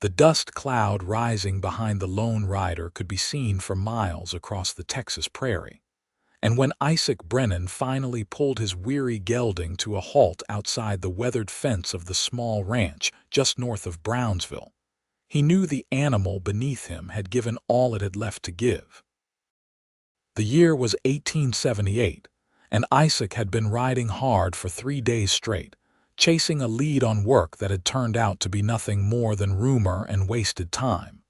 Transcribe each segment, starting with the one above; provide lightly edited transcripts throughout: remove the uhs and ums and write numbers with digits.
The dust cloud rising behind the lone rider could be seen for miles across the Texas prairie. And when Isaac Brennan finally pulled his weary gelding to a halt outside the weathered fence of the small ranch just north of Brownsville, he knew the animal beneath him had given all it had left to give. The year was 1878, and Isaac had been riding hard for 3 days straight, chasing a lead on work that had turned out to be nothing more than rumor and wasted time.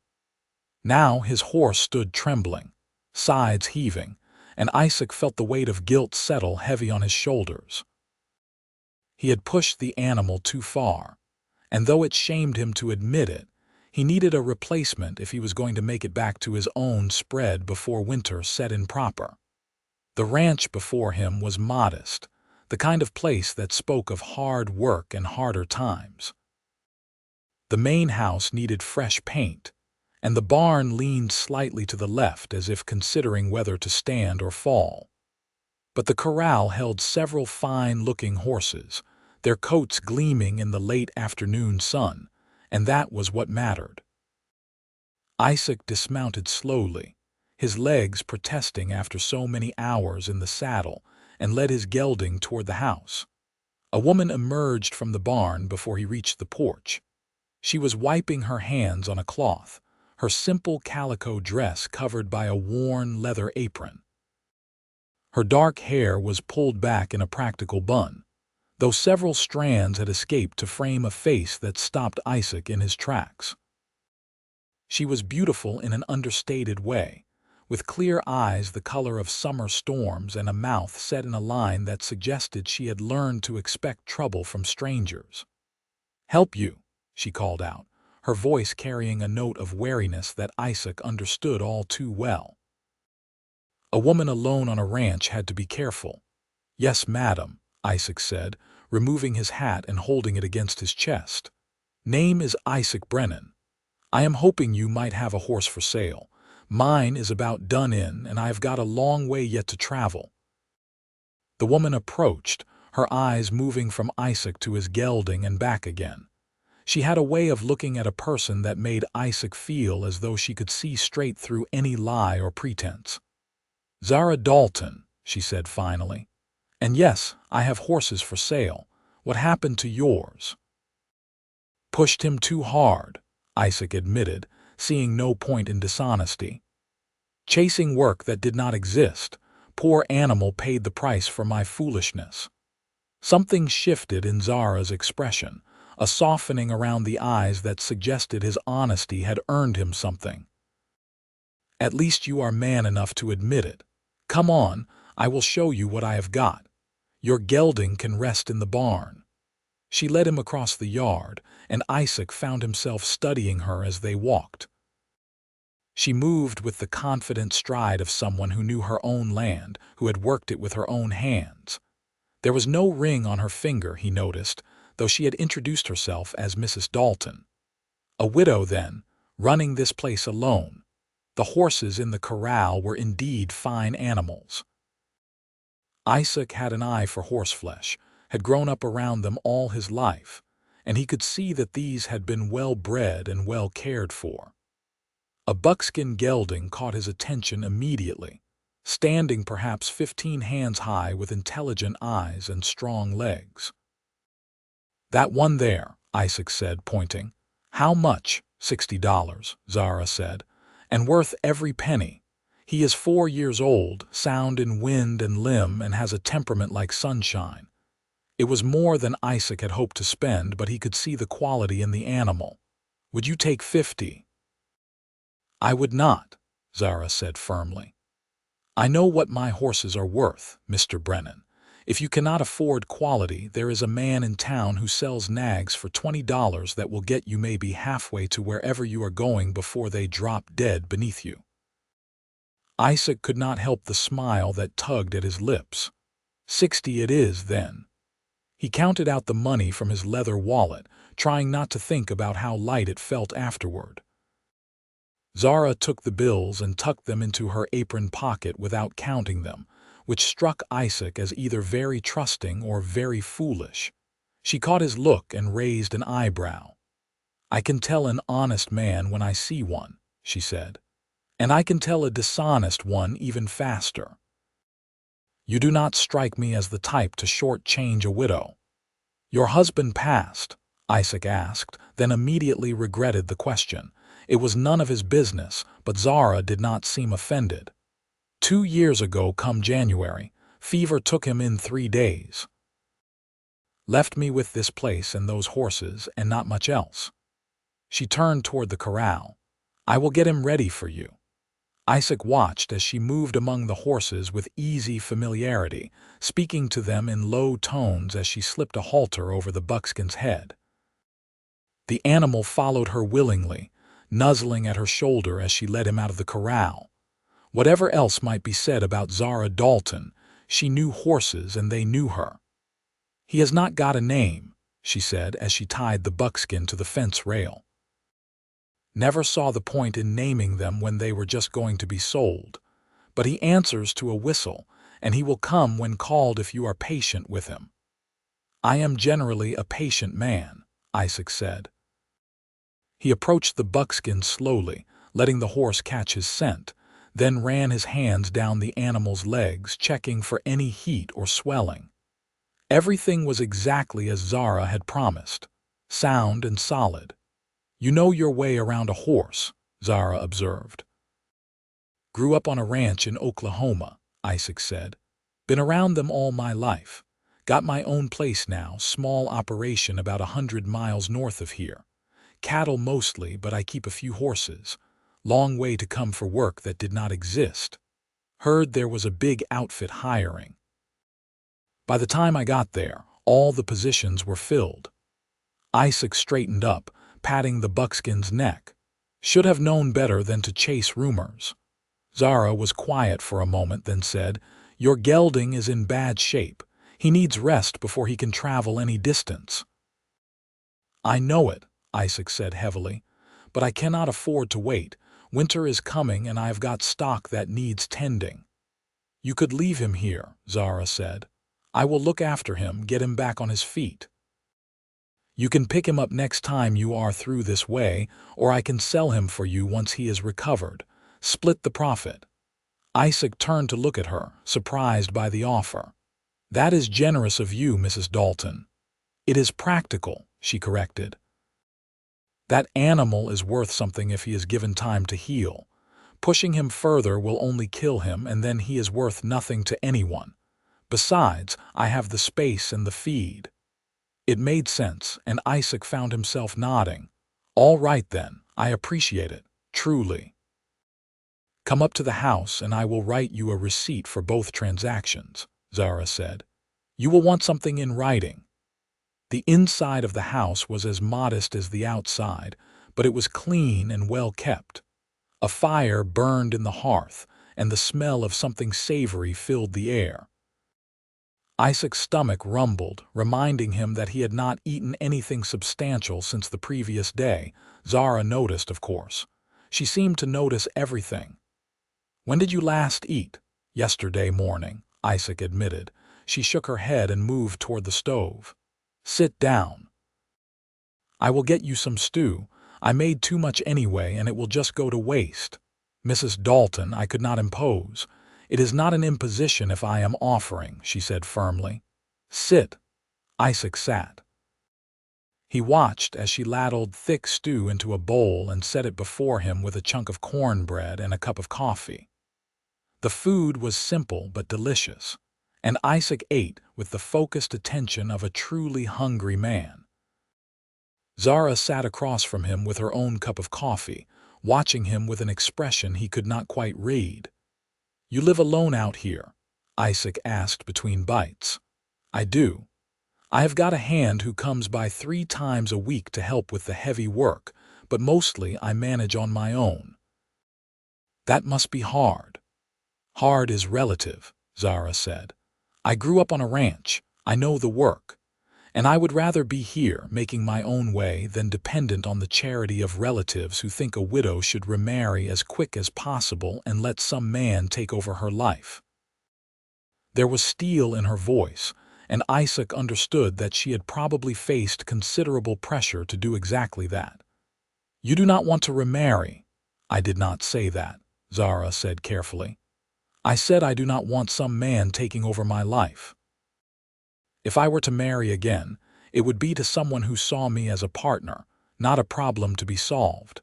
Now his horse stood trembling, sides heaving, and Isaac felt the weight of guilt settle heavy on his shoulders. He had pushed the animal too far, and though it shamed him to admit it, he needed a replacement if he was going to make it back to his own spread before winter set in proper. The ranch before him was modest, the kind of place that spoke of hard work and harder times. The main house needed fresh paint, and the barn leaned slightly to the left as if considering whether to stand or fall. But the corral held several fine-looking horses, their coats gleaming in the late afternoon sun, and that was what mattered. Isaac dismounted slowly, his legs protesting after so many hours in the saddle, and led his gelding toward the house. A woman emerged from the barn before he reached the porch. She was wiping her hands on a cloth, her simple calico dress covered by a worn leather apron. Her dark hair was pulled back in a practical bun, though several strands had escaped to frame a face that stopped Isaac in his tracks. She was beautiful in an understated way, with clear eyes the color of summer storms and a mouth set in a line that suggested she had learned to expect trouble from strangers. "Help you," she called out, her voice carrying a note of wariness that Isaac understood all too well. A woman alone on a ranch had to be careful. "Yes, madam," Isaac said, removing his hat and holding it against his chest. "Name is Isaac Brennan. I am hoping you might have a horse for sale. Mine is about done in, and I have got a long way yet to travel." The woman approached, her eyes moving from Isaac to his gelding and back again. She had a way of looking at a person that made Isaac feel as though she could see straight through any lie or pretense. "Zara Dalton," she said finally. "And yes, I have horses for sale. What happened to yours?" "Pushed him too hard," Isaac admitted, seeing no point in dishonesty. "Chasing work that did not exist. Poor animal paid the price for my foolishness." Something shifted in Zara's expression, a softening around the eyes that suggested his honesty had earned him something. "At least you are man enough to admit it. Come on, I will show you what I have got. Your gelding can rest in the barn." She led him across the yard, and Isaac found himself studying her as they walked. She moved with the confident stride of someone who knew her own land, who had worked it with her own hands. There was no ring on her finger, he noticed, though she had introduced herself as Mrs. Dalton. A widow, then, running this place alone. The horses in the corral were indeed fine animals. Isaac had an eye for horseflesh, had grown up around them all his life, and he could see that these had been well bred and well cared for. A buckskin gelding caught his attention immediately, standing perhaps 15 hands high with intelligent eyes and strong legs. "That one there," Isaac said, pointing. "How much?" $60, Zara said, "and worth every penny. He is 4 years old, sound in wind and limb, and has a temperament like sunshine." It was more than Isaac had hoped to spend, but he could see the quality in the animal. "Would you take 50? "I would not," Zara said firmly. "I know what my horses are worth, Mr. Brennan. If you cannot afford quality, there is a man in town who sells nags for $20 that will get you maybe halfway to wherever you are going before they drop dead beneath you." Isaac could not help the smile that tugged at his lips. 60 it is, then. He counted out the money from his leather wallet, trying not to think about how light it felt afterward. Zara took the bills and tucked them into her apron pocket without counting them, which struck Isaac as either very trusting or very foolish. She caught his look and raised an eyebrow. I can tell an honest man when I see one, she said. And I can tell a dishonest one even faster. You do not strike me as the type to short-change a widow. Your husband passed, Isaac asked, then immediately regretted the question. It was none of his business, but Zara did not seem offended. 2 years ago, come January, fever took him in 3 days. Left me with this place and those horses and not much else. She turned toward the corral. I will get him ready for you. Isaac watched as she moved among the horses with easy familiarity, speaking to them in low tones as she slipped a halter over the buckskin's head. The animal followed her willingly, nuzzling at her shoulder as she led him out of the corral. Whatever else might be said about Zara Dalton, she knew horses and they knew her. He has not got a name, she said as she tied the buckskin to the fence rail. Never saw the point in naming them when they were just going to be sold. But he answers to a whistle, and he will come when called if you are patient with him. I am generally a patient man, Isaac said. He approached the buckskin slowly, letting the horse catch his scent, then ran his hands down the animal's legs, checking for any heat or swelling. Everything was exactly as Zara had promised, sound and solid. You know your way around a horse, Zara observed. Grew up on a ranch in Oklahoma, Isaac said. Been around them all my life. Got my own place now, small operation about 100 miles north of here. Cattle mostly, but I keep a few horses. Long way to come for work that did not exist. Heard there was a big outfit hiring. By the time I got there, all the positions were filled. Isaac straightened up, patting the buckskin's neck. Should have known better than to chase rumors. Zara was quiet for a moment, then said, Your gelding is in bad shape. He needs rest before he can travel any distance. I know it, Isaac said heavily, but I cannot afford to wait. Winter is coming and I have got stock that needs tending. You could leave him here, Zara said. I will look after him, get him back on his feet. You can pick him up next time you are through this way, or I can sell him for you once he is recovered. Split the profit. Isaac turned to look at her, surprised by the offer. That is generous of you, Mrs. Dalton. It is practical, she corrected. That animal is worth something if he is given time to heal. Pushing him further will only kill him, and then he is worth nothing to anyone. Besides, I have the space and the feed. It made sense, and Isaac found himself nodding. All right then, I appreciate it, truly. Come up to the house and I will write you a receipt for both transactions, Zara said. You will want something in writing. The inside of the house was as modest as the outside, but it was clean and well kept. A fire burned in the hearth, and the smell of something savory filled the air. Isaac's stomach rumbled, reminding him that he had not eaten anything substantial since the previous day. Zara noticed, of course. She seemed to notice everything. When did you last eat? Yesterday morning, Isaac admitted. She shook her head and moved toward the stove. Sit down. I will get you some stew. I made too much anyway, and it will just go to waste. Mrs. Dalton, I could not impose. It is not an imposition if I am offering, she said firmly. Sit. Isaac sat. He watched as she ladled thick stew into a bowl and set it before him with a chunk of cornbread and a cup of coffee. The food was simple but delicious, and Isaac ate with the focused attention of a truly hungry man. Zara sat across from him with her own cup of coffee, watching him with an expression he could not quite read. You live alone out here? Isaac asked between bites. I do. I have got a hand who comes by 3 times a week to help with the heavy work, but mostly I manage on my own. That must be hard. Hard is relative, Zara said. I grew up on a ranch. I know the work. And I would rather be here, making my own way, than dependent on the charity of relatives who think a widow should remarry as quick as possible and let some man take over her life. There was steel in her voice, and Isaac understood that she had probably faced considerable pressure to do exactly that. You do not want to remarry. I did not say that, Zara said carefully. I said I do not want some man taking over my life. If I were to marry again, it would be to someone who saw me as a partner, not a problem to be solved.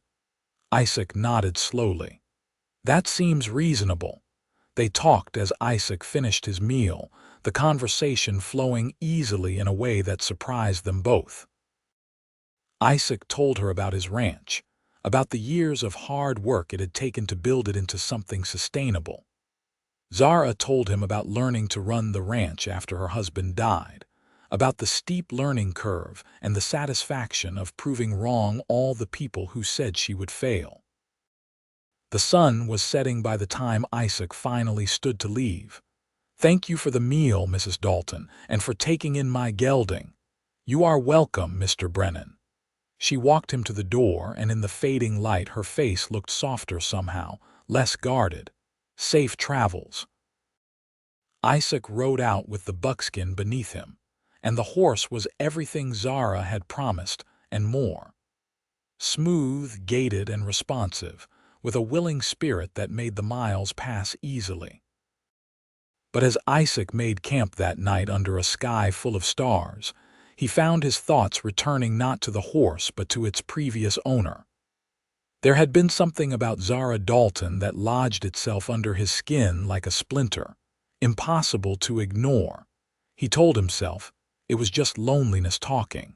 Isaac nodded slowly. That seems reasonable. They talked as Isaac finished his meal, the conversation flowing easily in a way that surprised them both. Isaac told her about his ranch, about the years of hard work it had taken to build it into something sustainable. Zara told him about learning to run the ranch after her husband died, about the steep learning curve and the satisfaction of proving wrong all the people who said she would fail. The sun was setting by the time Isaac finally stood to leave. Thank you for the meal, Mrs. Dalton, and for taking in my gelding. You are welcome, Mr. Brennan. She walked him to the door, and in the fading light her face looked softer somehow, less guarded. Safe travels. Isaac rode out with the buckskin beneath him, and the horse was everything Zara had promised and more. Smooth, gaited, and responsive, with a willing spirit that made the miles pass easily. But as Isaac made camp that night under a sky full of stars, he found his thoughts returning not to the horse but to its previous owner. There had been something about Zara Dalton that lodged itself under his skin like a splinter, impossible to ignore. He told himself it was just loneliness talking.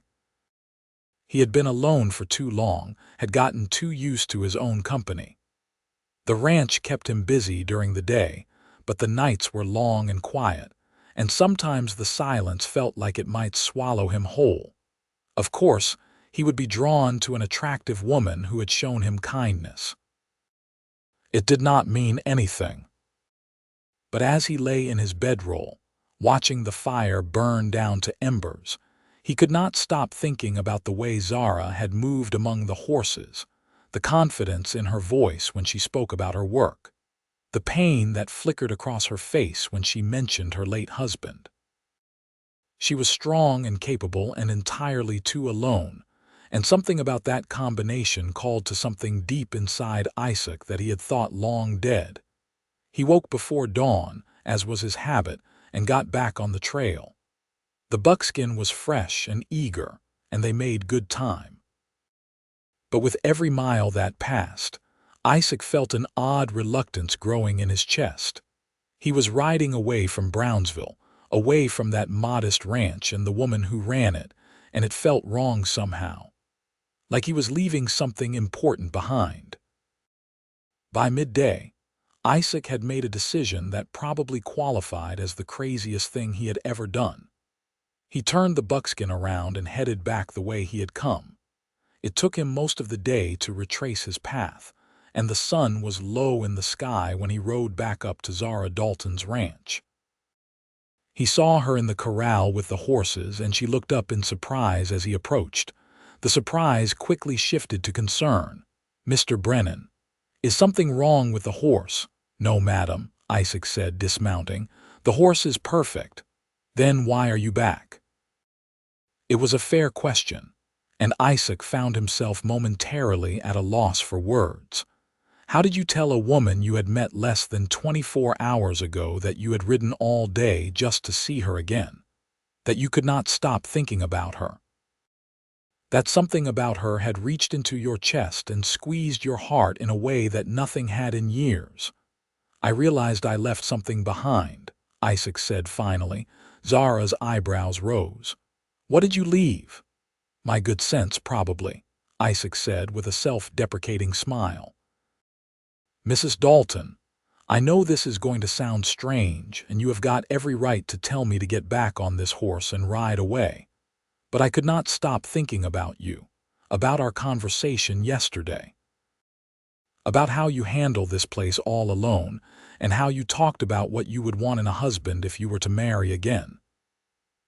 He had been alone for too long, had gotten too used to his own company. The ranch kept him busy during the day, but the nights were long and quiet, and sometimes the silence felt like it might swallow him whole. Of course, he would be drawn to an attractive woman who had shown him kindness. It did not mean anything. But as he lay in his bedroll, watching the fire burn down to embers, he could not stop thinking about the way Zara had moved among the horses, the confidence in her voice when she spoke about her work, the pain that flickered across her face when she mentioned her late husband. She was strong and capable and entirely too alone, and something about that combination called to something deep inside Isaac that he had thought long dead. He woke before dawn, as was his habit, and got back on the trail. The buckskin was fresh and eager, and they made good time. But with every mile that passed, Isaac felt an odd reluctance growing in his chest. He was riding away from Brownsville, away from that modest ranch and the woman who ran it, and it felt wrong somehow, like he was leaving something important behind. By midday, Isaac had made a decision that probably qualified as the craziest thing he had ever done. He turned the buckskin around and headed back the way he had come. It took him most of the day to retrace his path, and the sun was low in the sky when he rode back up to Zara Dalton's ranch. He saw her in the corral with the horses, and she looked up in surprise as he approached. The surprise quickly shifted to concern. "Mr. Brennan, is something wrong with the horse?" "No, madam," Isaac said, dismounting. "The horse is perfect." "Then why are you back?" It was a fair question, and Isaac found himself momentarily at a loss for words. How did you tell a woman you had met less than 24 hours ago that you had ridden all day just to see her again? That you could not stop thinking about her? That something about her had reached into your chest and squeezed your heart in a way that nothing had in years? "I realized I left something behind," Isaac said finally. Zara's eyebrows rose. "What did you leave?" "My good sense, probably," Isaac said with a self-deprecating smile. "Mrs. Dalton, I know this is going to sound strange, and you have got every right to tell me to get back on this horse and ride away. But I could not stop thinking about you, about our conversation yesterday, about how you handle this place all alone, and how you talked about what you would want in a husband if you were to marry again."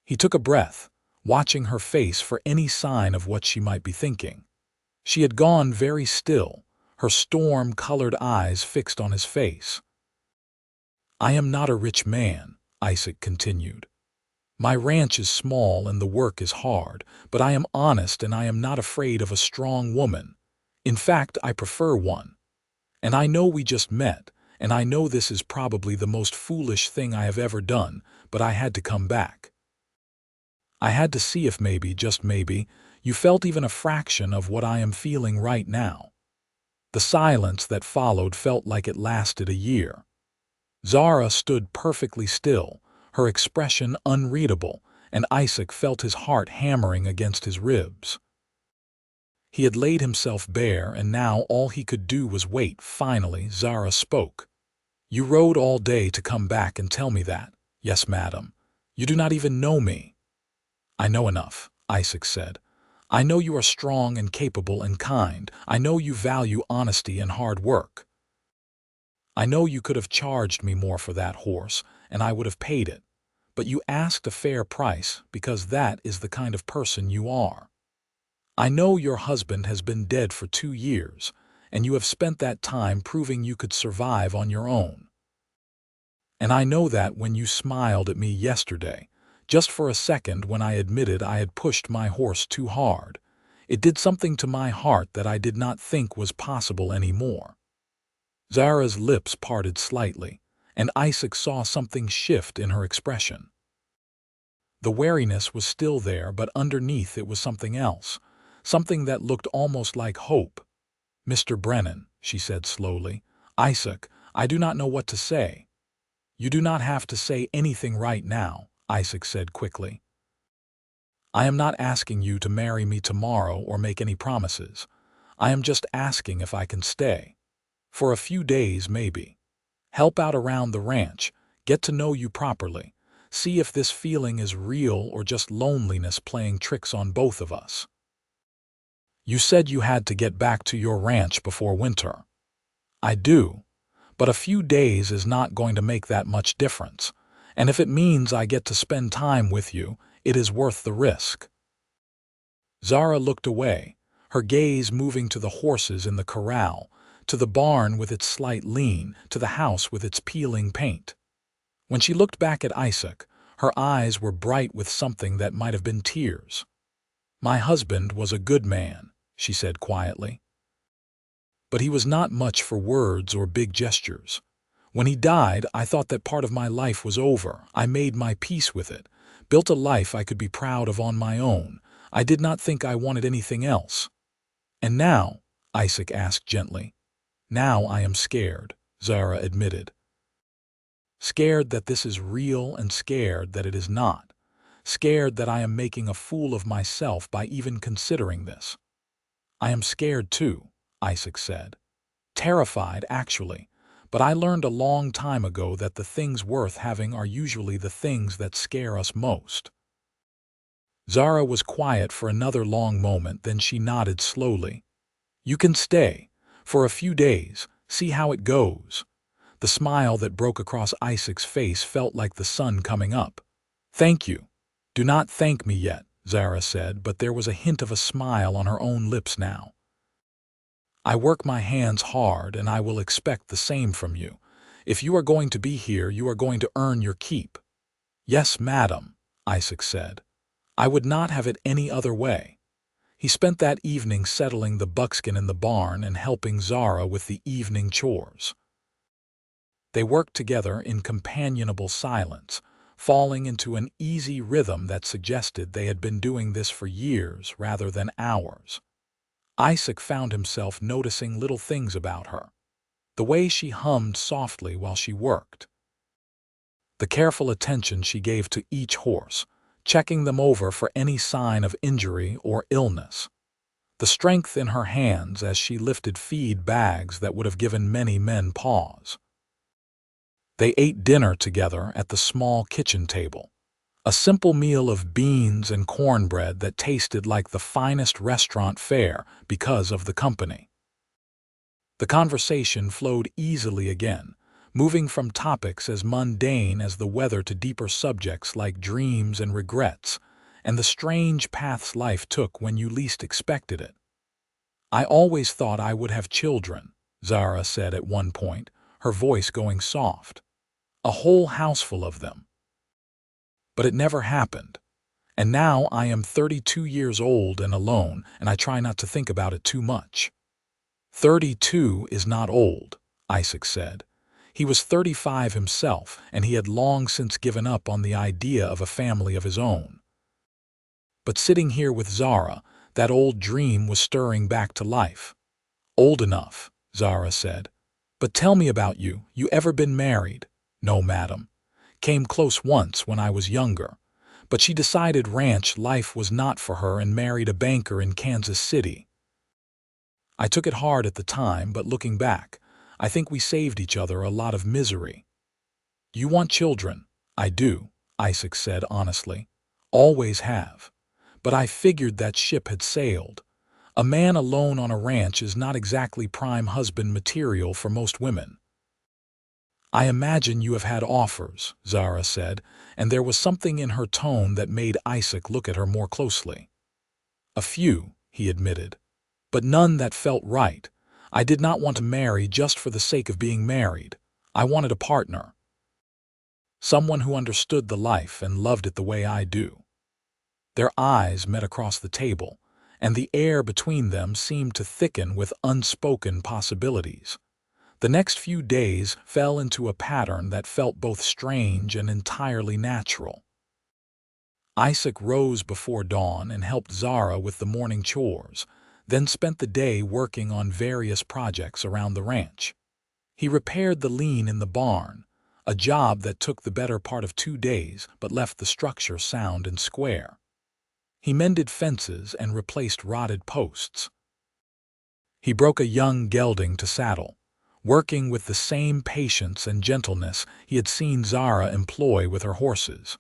He took a breath, watching her face for any sign of what she might be thinking. She had gone very still, her storm-colored eyes fixed on his face. "I am not a rich man," Isaac continued. "My ranch is small and the work is hard, but I am honest and I am not afraid of a strong woman, In fact, I prefer one. And I know we just met, and I know this is probably the most foolish thing I have ever done, but I had to come back. I had to see if maybe, just maybe, you felt even a fraction of what I am feeling right now." The silence that followed felt like it lasted a year. Zara stood perfectly still, her expression unreadable, and Isaac felt his heart hammering against his ribs. He had laid himself bare, and now all he could do was wait. Finally, Zara spoke. "You rode all day to come back and tell me that." "Yes, madam. You do not even know me." "I know enough," Isaac said. "I know you are strong and capable and kind. I know you value honesty and hard work. I know you could have charged me more for that horse, and I would have paid it. But you asked a fair price because that is the kind of person you are. I know your husband has been dead for 2 years, and you have spent that time proving you could survive on your own. And I know that when you smiled at me yesterday, just for a second when I admitted I had pushed my horse too hard, it did something to my heart that I did not think was possible anymore." Zara's lips parted slightly, and Isaac saw something shift in her expression. The wariness was still there, but underneath it was something else, something that looked almost like hope. "Mr. Brennan," she said slowly. "Isaac, I do not know what to say." "You do not have to say anything right now," Isaac said quickly. "I am not asking you to marry me tomorrow or make any promises. I am just asking if I can stay. For a few days, maybe. Help out around the ranch, get to know you properly, see if this feeling is real or just loneliness playing tricks on both of us. You said you had to get back to your ranch before winter." "I do, but a few days is not going to make that much difference, and if it means I get to spend time with you, it is worth the risk." Zara looked away, her gaze moving to the horses in the corral, to the barn with its slight lean, to the house with its peeling paint. When she looked back at Isaac, her eyes were bright with something that might have been tears. "My husband was a good man," she said quietly. "But he was not much for words or big gestures. When he died, I thought that part of my life was over. I made my peace with it, built a life I could be proud of on my own. I did not think I wanted anything else. And now," Isaac asked gently. "Now I am scared," Zara admitted. "Scared that this is real and scared that it is not. Scared that I am making a fool of myself by even considering this." "I am scared too," Isaac said. "Terrified, actually. But I learned a long time ago that the things worth having are usually the things that scare us most." Zara was quiet for another long moment, then she nodded slowly. "You can stay. For a few days. See how it goes." The smile that broke across Isaac's face felt like the sun coming up. "Thank you." "Do not thank me yet," Zara said, but there was a hint of a smile on her own lips now. "I work my hands hard, and I will expect the same from you. If you are going to be here, you are going to earn your keep." "Yes, madam," Isaac said. "I would not have it any other way." He spent that evening settling the buckskin in the barn and helping Zara with the evening chores. They worked together in companionable silence, falling into an easy rhythm that suggested they had been doing this for years rather than hours. Isaac found himself noticing little things about her. The way she hummed softly while she worked. The careful attention she gave to each horse, checking them over for any sign of injury or illness. The strength in her hands as she lifted feed bags that would have given many men pause. They ate dinner together at the small kitchen table. A simple meal of beans and cornbread that tasted like the finest restaurant fare because of the company. The conversation flowed easily again, moving from topics as mundane as the weather to deeper subjects like dreams and regrets, and the strange paths life took when you least expected it. "I always thought I would have children," Zara said at one point, her voice going soft. "A whole houseful of them. But it never happened. And now I am 32 years old and alone, and I try not to think about it too much." "32 is not old," Isaac said. He was 35 himself, and he had long since given up on the idea of a family of his own. But sitting here with Zara, that old dream was stirring back to life. "Old enough," Zara said. "But tell me about you. You ever been married?" "No, madam. Came close once when I was younger. But she decided ranch life was not for her and married a banker in Kansas City. I took it hard at the time, but looking back, I think we saved each other a lot of misery." "You want children?" "I do," Isaac said honestly. "Always have. But I figured that ship had sailed. A man alone on a ranch is not exactly prime husband material for most women." "I imagine you have had offers," Zara said, and there was something in her tone that made Isaac look at her more closely. "A few," he admitted, "but none that felt right. I did not want to marry just for the sake of being married. I wanted a partner. Someone who understood the life and loved it the way I do." Their eyes met across the table, and the air between them seemed to thicken with unspoken possibilities. The next few days fell into a pattern that felt both strange and entirely natural. Isaac rose before dawn and helped Zara with the morning chores, then spent the day working on various projects around the ranch. He repaired the lean in the barn, a job that took the better part of 2 days but left the structure sound and square. He mended fences and replaced rotted posts. He broke a young gelding to saddle, working with the same patience and gentleness he had seen Zara employ with her horses.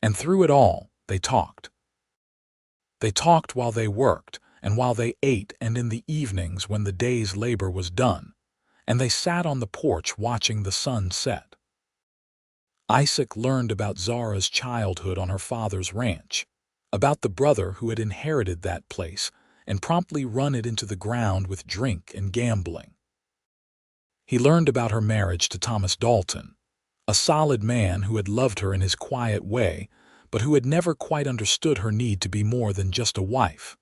And through it all, they talked. They talked while they worked, and while they ate, and in the evenings when the day's labor was done, and they sat on the porch watching the sun set. Isaac learned about Zara's childhood on her father's ranch, about the brother who had inherited that place and promptly run it into the ground with drink and gambling. He learned about her marriage to Thomas Dalton, a solid man who had loved her in his quiet way, but who had never quite understood her need to be more than just a wife.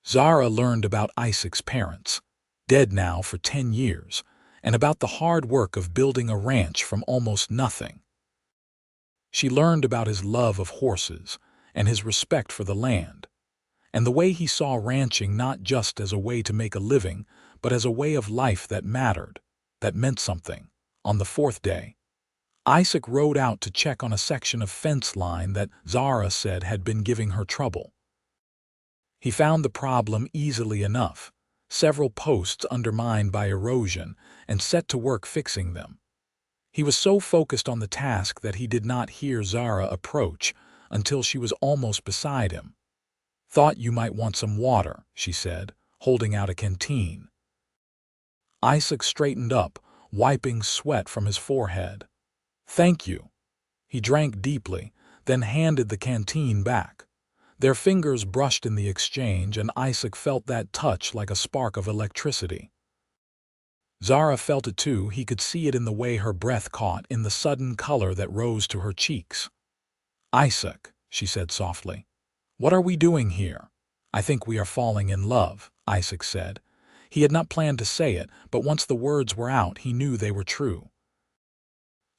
Zara learned about Isaac's parents, dead now for 10 years, and about the hard work of building a ranch from almost nothing. She learned about his love of horses and his respect for the land, and the way he saw ranching not just as a way to make a living, but as a way of life that mattered, that meant something. On the 4th day, Isaac rode out to check on a section of fence line that Zara said had been giving her trouble. He found the problem easily enough, several posts undermined by erosion, and set to work fixing them. He was so focused on the task that he did not hear Zara approach until she was almost beside him. "Thought you might want some water," she said, holding out a canteen. Isaac straightened up, wiping sweat from his forehead. "Thank you." He drank deeply, then handed the canteen back. Their fingers brushed in the exchange, and Isaac felt that touch like a spark of electricity. Zara felt it too. He could see it in the way her breath caught, in the sudden color that rose to her cheeks. "Isaac," she said softly, "what are we doing here?" "I think we are falling in love," Isaac said. He had not planned to say it, but once the words were out, he knew they were true.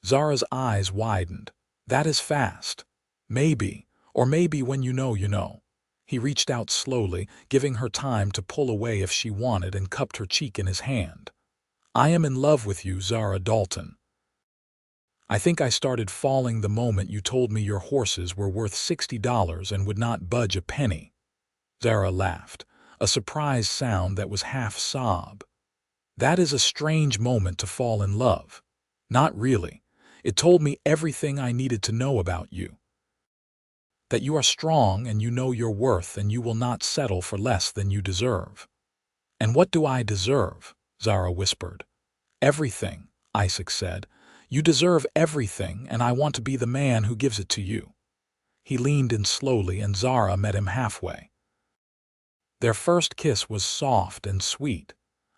Zara's eyes widened. "That is fast." "Maybe, or maybe when you know, you know." He reached out slowly, giving her time to pull away if she wanted, and cupped her cheek in his hand. "I am in love with you, Zara Dalton. I think I started falling the moment you told me your horses were worth $60 and would not budge a penny." Zara laughed, a surprised sound that was half sob. "That is a strange moment to fall in love." "Not really. It told me everything I needed to know about you. That you are strong and you know your worth and you will not settle for less than you deserve." "And what do I deserve?" Zara whispered. "Everything," Isaac said. "You deserve everything, and I want to be the man who gives it to you." He leaned in slowly, and Zara met him halfway. Their first kiss was soft and sweet,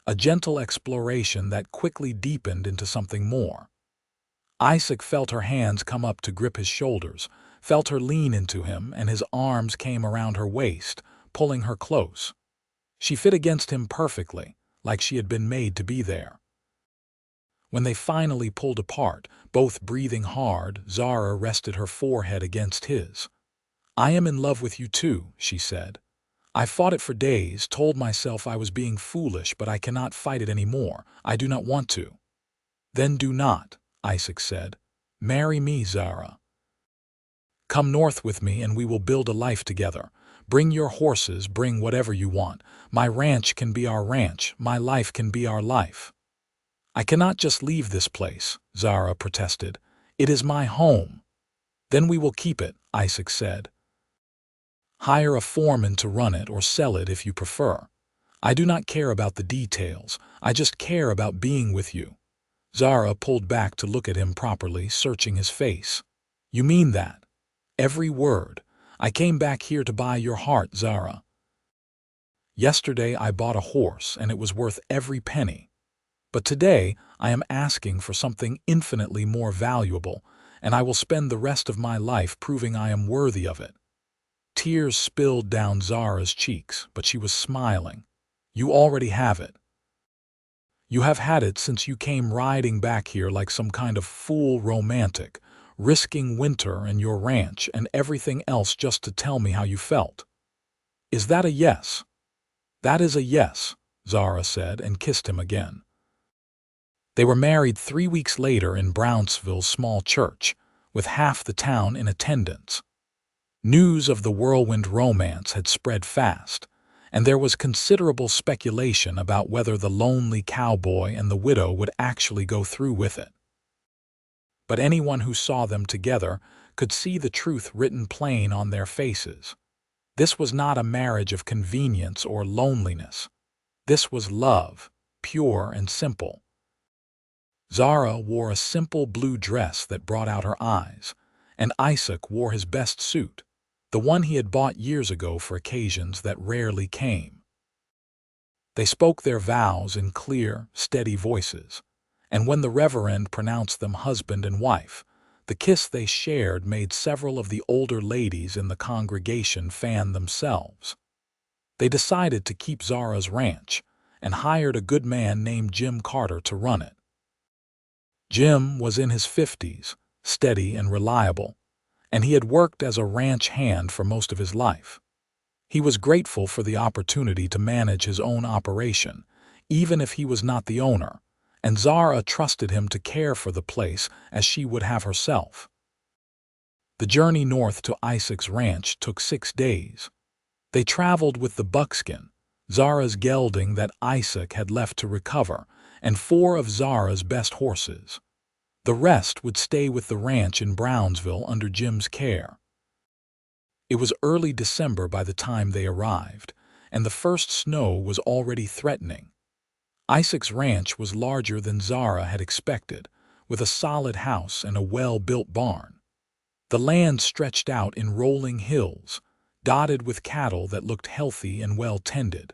a gentle exploration that quickly deepened into something more. Isaac felt her hands come up to grip his shoulders, felt her lean into him, and his arms came around her waist, pulling her close. She fit against him perfectly, like she had been made to be there. When they finally pulled apart, both breathing hard, Zara rested her forehead against his. "I am in love with you too," she said. "I fought it for days, told myself I was being foolish, but I cannot fight it anymore. I do not want to." "Then do not," Isaac said. "Marry me, Zara. Come north with me and we will build a life together. Bring your horses, bring whatever you want. My ranch can be our ranch, my life can be our life." "I cannot just leave this place," Zara protested. "It is my home." "Then we will keep it," Isaac said. "Hire a foreman to run it or sell it if you prefer. I do not care about the details, I just care about being with you." Zara pulled back to look at him properly, searching his face. "You mean that? Every word. I came back here to buy your heart, Zara. Yesterday I bought a horse and it was worth every penny. But today I am asking for something infinitely more valuable, and I will spend the rest of my life proving I am worthy of it." Tears spilled down Zara's cheeks, but she was smiling. "You already have it. You have had it since you came riding back here like some kind of fool romantic, risking winter and your ranch and everything else just to tell me how you felt. Is that a yes?" "That is a yes," Zara said and kissed him again. They were married 3 weeks later in Brownsville's small church, with half the town in attendance. News of the whirlwind romance had spread fast, and there was considerable speculation about whether the lonely cowboy and the widow would actually go through with it. But anyone who saw them together could see the truth written plain on their faces. This was not a marriage of convenience or loneliness. This was love, pure and simple. Zara wore a simple blue dress that brought out her eyes, and Isaac wore his best suit, the one he had bought years ago for occasions that rarely came. They spoke their vows in clear, steady voices, and when the reverend pronounced them husband and wife, the kiss they shared made several of the older ladies in the congregation fan themselves. They decided to keep Zara's ranch and hired a good man named Jim Carter to run it. Jim was in his 50s, steady and reliable, and he had worked as a ranch hand for most of his life. He was grateful for the opportunity to manage his own operation, even if he was not the owner, and Zara trusted him to care for the place as she would have herself. The journey north to Isaac's ranch took 6 days. They traveled with the buckskin, Zara's gelding that Isaac had left to recover, and 4 of Zara's best horses. The rest would stay with the ranch in Brownsville under Jim's care. It was early December by the time they arrived, and the first snow was already threatening. Isaac's ranch was larger than Zara had expected, with a solid house and a well-built barn. The land stretched out in rolling hills, dotted with cattle that looked healthy and well-tended.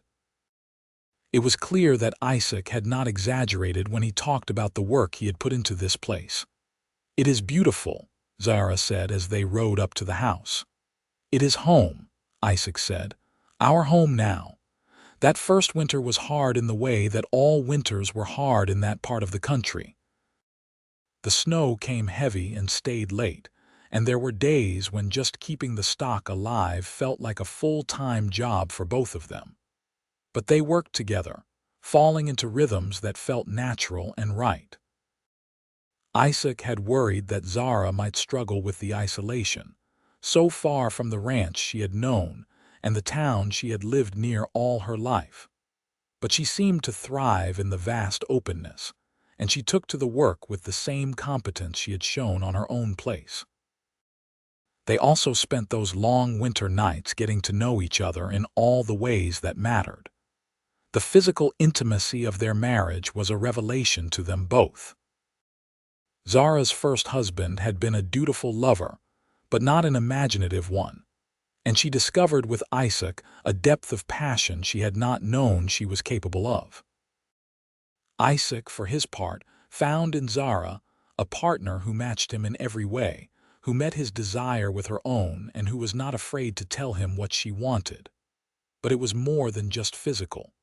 It was clear that Isaac had not exaggerated when he talked about the work he had put into this place. "It is beautiful," Zara said as they rode up to the house. "It is home," Isaac said. "Our home now. That first winter was hard in the way that all winters were hard in that part of the country. The snow came heavy and stayed late, and there were days when just keeping the stock alive felt like a full-time job for both of them. But they worked together, falling into rhythms that felt natural and right." Isaac had worried that Zara might struggle with the isolation, so far from the ranch she had known and the town she had lived near all her life. But she seemed to thrive in the vast openness, and she took to the work with the same competence she had shown on her own place. They also spent those long winter nights getting to know each other in all the ways that mattered. The physical intimacy of their marriage was a revelation to them both. Zara's first husband had been a dutiful lover, but not an imaginative one, and she discovered with Isaac a depth of passion she had not known she was capable of. Isaac, for his part, found in Zara a partner who matched him in every way, who met his desire with her own and who was not afraid to tell him what she wanted. But it was more than just physical.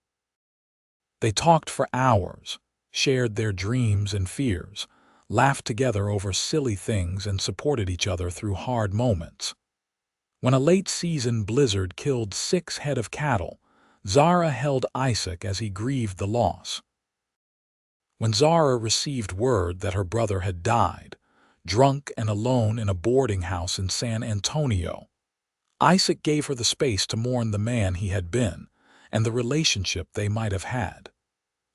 They talked for hours, shared their dreams and fears, laughed together over silly things and supported each other through hard moments. When a late-season blizzard killed 6 head of cattle, Zara held Isaac as he grieved the loss. When Zara received word that her brother had died, drunk and alone in a boarding house in San Antonio, Isaac gave her the space to mourn the man he had been and the relationship they might have had.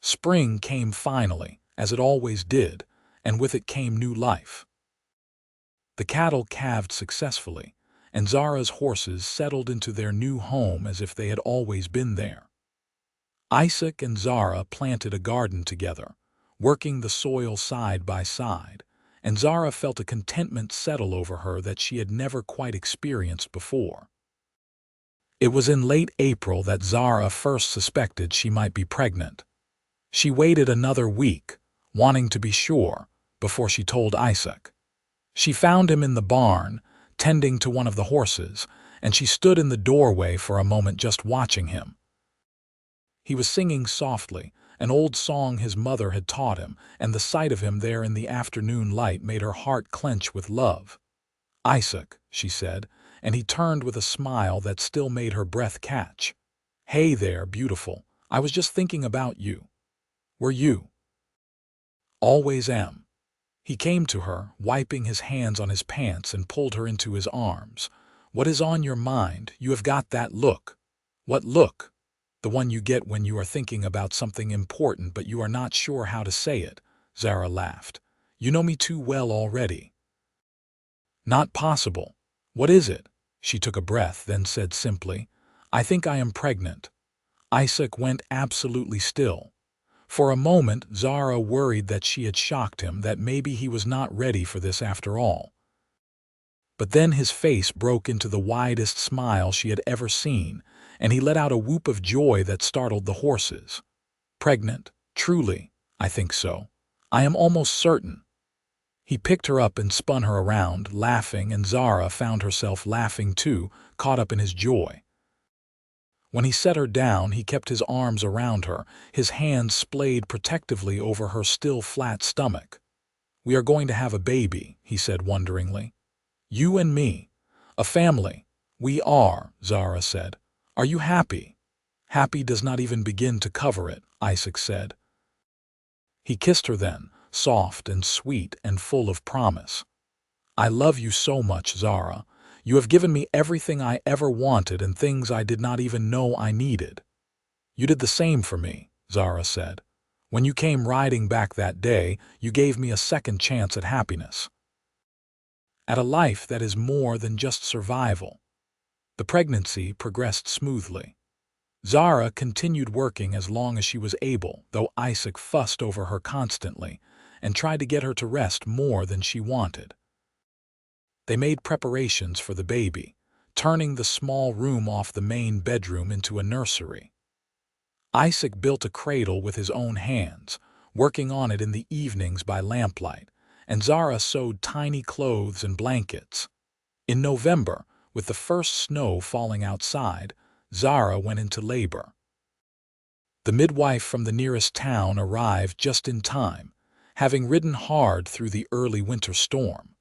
Spring came finally, as it always did, and with it came new life. The cattle calved successfully, and Zara's horses settled into their new home as if they had always been there. Isaac and Zara planted a garden together, working the soil side by side, and Zara felt a contentment settle over her that she had never quite experienced before. It was in late April that Zara first suspected she might be pregnant. She waited another week, wanting to be sure, before she told Isaac. She found him in the barn, tending to one of the horses, and she stood in the doorway for a moment just watching him. He was singing softly, an old song his mother had taught him, and the sight of him there in the afternoon light made her heart clench with love. "Isaac," she said, and he turned with a smile that still made her breath catch. "Hey there, beautiful. I was just thinking about you." "Were you?" "Always am." He came to her, wiping his hands on his pants, and pulled her into his arms. "What is on your mind? You have got that look." "What look?" "The one you get when you are thinking about something important but you are not sure how to say it," Zara laughed. "You know me too well already." "Not possible. What is it?" She took a breath, then said simply, "I think I am pregnant." Isaac went absolutely still. For a moment, Zara worried that she had shocked him, that maybe he was not ready for this after all. But then his face broke into the widest smile she had ever seen, and he let out a whoop of joy that startled the horses. "Pregnant? Truly? I think so. I am almost certain." He picked her up and spun her around, laughing, and Zara found herself laughing too, caught up in his joy. When he set her down, he kept his arms around her, his hands splayed protectively over her still flat stomach. "We are going to have a baby," he said wonderingly. "You and me. A family." "We are," Zara said. "Are you happy?" "Happy does not even begin to cover it," Isaac said. He kissed her then, soft and sweet and full of promise. "I love you so much, Zara. You have given me everything I ever wanted and things I did not even know I needed." "You did the same for me," Zara said. "When you came riding back that day, you gave me a second chance at happiness. At a life that is more than just survival." The pregnancy progressed smoothly. Zara continued working as long as she was able, though Isaac fussed over her constantly and tried to get her to rest more than she wanted. They made preparations for the baby, turning the small room off the main bedroom into a nursery. Isaac built a cradle with his own hands, working on it in the evenings by lamplight, and Zara sewed tiny clothes and blankets. In November, with the first snow falling outside, Zara went into labor. The midwife from the nearest town arrived just in time, having ridden hard through the early winter storm.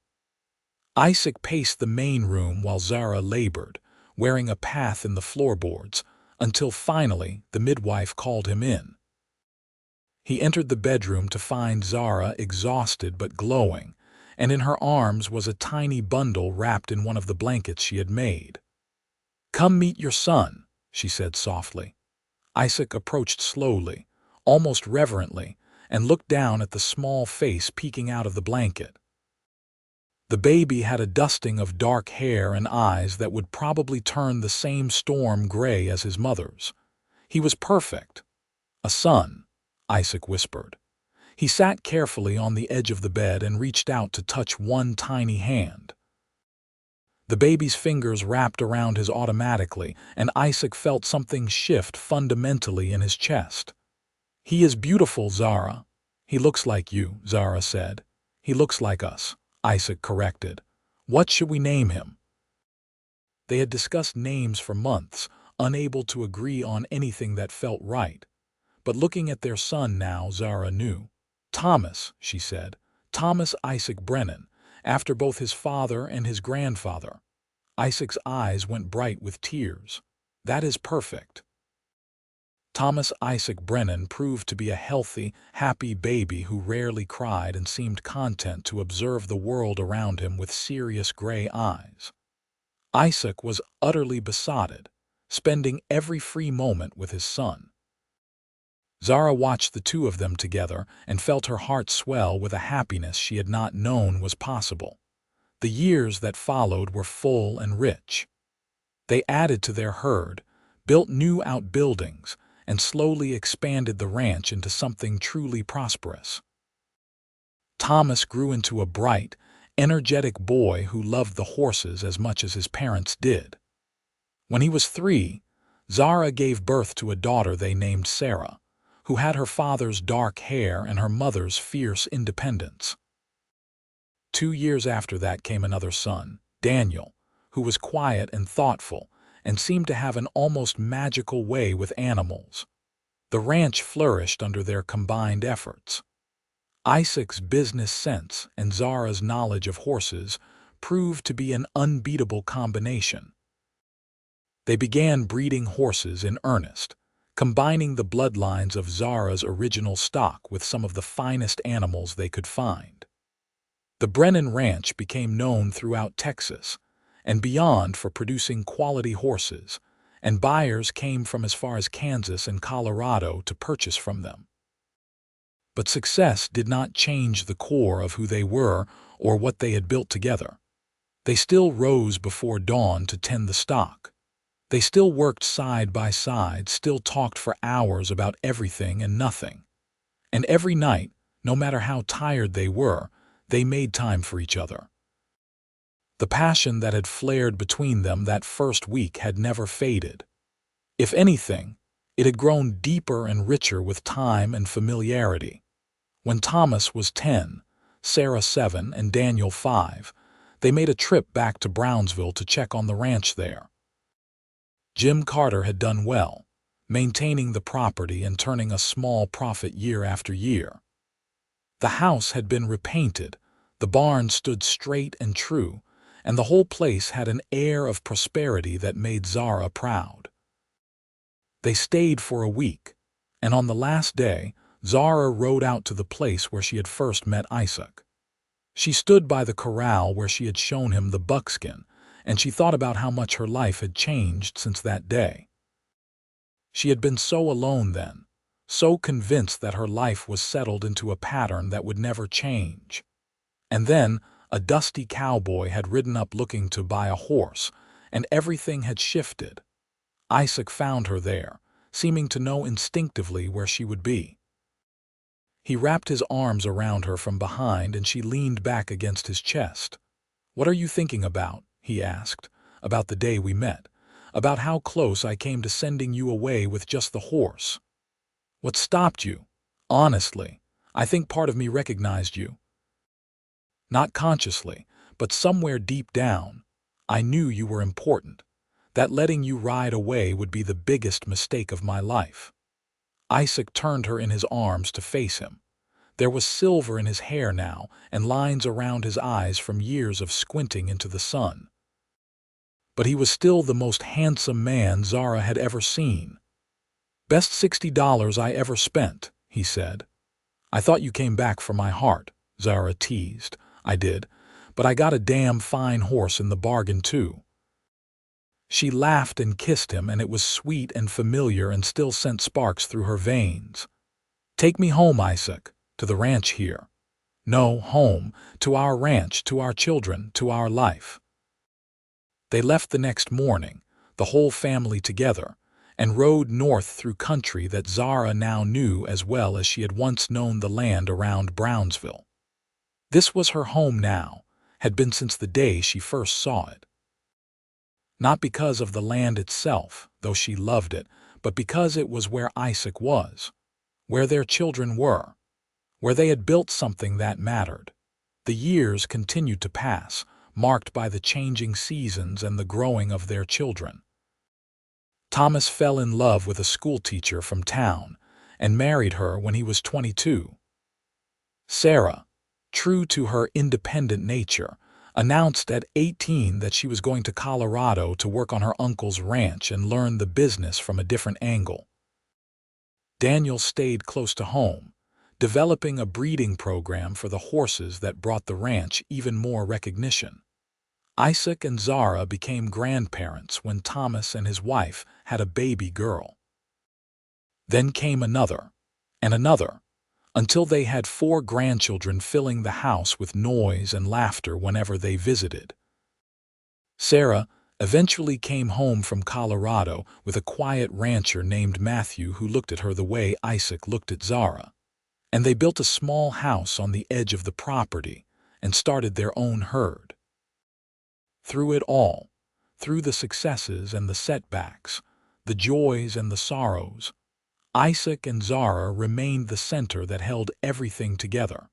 Isaac paced the main room while Zara labored, wearing a path in the floorboards, until finally the midwife called him in. He entered the bedroom to find Zara exhausted but glowing, and in her arms was a tiny bundle wrapped in one of the blankets she had made. "Come meet your son," she said softly. Isaac approached slowly, almost reverently, and looked down at the small face peeking out of the blanket. The baby had a dusting of dark hair and eyes that would probably turn the same storm gray as his mother's. He was perfect. "A son," Isaac whispered. He sat carefully on the edge of the bed and reached out to touch one tiny hand. The baby's fingers wrapped around his automatically, and Isaac felt something shift fundamentally in his chest. "He is beautiful, Zara." "He looks like you," Zara said. "He looks like us," Isaac corrected. "What should we name him?" They had discussed names for months, unable to agree on anything that felt right. But looking at their son now, Zara knew. Thomas, she said. Thomas Isaac Brennan, after both his father and his grandfather. Isaac's eyes went bright with tears. That is perfect. Thomas Isaac Brennan proved to be a healthy, happy baby who rarely cried and seemed content to observe the world around him with serious gray eyes. Isaac was utterly besotted, spending every free moment with his son. Zara watched the two of them together and felt her heart swell with a happiness she had not known was possible. The years that followed were full and rich. They added to their herd, built new outbuildings, and slowly expanded the ranch into something truly prosperous. Thomas grew into a bright, energetic boy who loved the horses as much as his parents did. When he was 3, Zara gave birth to a daughter they named Sarah, who had her father's dark hair and her mother's fierce independence. 2 years after that came another son, Daniel, who was quiet and thoughtful and seemed to have an almost magical way with animals. The ranch flourished under their combined efforts. Isaac's business sense and Zara's knowledge of horses proved to be an unbeatable combination. They began breeding horses in earnest, combining the bloodlines of Zara's original stock with some of the finest animals they could find. The Brennan Ranch became known throughout Texas and beyond for producing quality horses, and buyers came from as far as Kansas and Colorado to purchase from them. But success did not change the core of who they were or what they had built together. They still rose before dawn to tend the stock. They still worked side by side, still talked for hours about everything and nothing. And every night, no matter how tired they were, they made time for each other. The passion that had flared between them that first week had never faded. If anything, it had grown deeper and richer with time and familiarity. When Thomas was 10, Sarah 7, and Daniel 5, they made a trip back to Brownsville to check on the ranch there. Jim Carter had done well, maintaining the property and turning a small profit year after year. The house had been repainted, the barn stood straight and true, and the whole place had an air of prosperity that made Zara proud. They stayed for a week, and on the last day, Zara rode out to the place where she had first met Isaac. She stood by the corral where she had shown him the buckskin, and she thought about how much her life had changed since that day. She had been so alone then, so convinced that her life was settled into a pattern that would never change. And then, a dusty cowboy had ridden up looking to buy a horse, and everything had shifted. Isaac found her there, seeming to know instinctively where she would be. He wrapped his arms around her from behind and she leaned back against his chest. "What are you thinking about?" he asked. "About the day we met. About how close I came to sending you away with just the horse. What stopped you? Honestly, I think part of me recognized you. Not consciously, but somewhere deep down, I knew you were important. That letting you ride away would be the biggest mistake of my life." Isaac turned her in his arms to face him. There was silver in his hair now and lines around his eyes from years of squinting into the sun. But he was still the most handsome man Zara had ever seen. "Best $60 I ever spent," he said. "I thought you came back for my heart," Zara teased. "I did, but I got a damn fine horse in the bargain too." She laughed and kissed him, and it was sweet and familiar and still sent sparks through her veins. "Take me home, Isaac, to the ranch here. No, home, to our ranch, to our children, to our life." They left the next morning, the whole family together, and rode north through country that Zara now knew as well as she had once known the land around Brownsville. This was her home now, had been since the day she first saw it. Not because of the land itself, though she loved it, but because it was where Isaac was, where their children were, where they had built something that mattered. The years continued to pass, marked by the changing seasons and the growing of their children. Thomas fell in love with a schoolteacher from town, and married her when he was 22. Sarah, true to her independent nature, announced at 18 that she was going to Colorado to work on her uncle's ranch and learn the business from a different angle. Daniel stayed close to home, developing a breeding program for the horses that brought the ranch even more recognition. Isaac and Zara became grandparents when Thomas and his wife had a baby girl. Then came another, and another, until they had 4 grandchildren filling the house with noise and laughter whenever they visited. Sarah eventually came home from Colorado with a quiet rancher named Matthew who looked at her the way Isaac looked at Zara. And they built a small house on the edge of the property and started their own herd. Through it all, through the successes and the setbacks, the joys and the sorrows, Isaac and Zara remained the center that held everything together.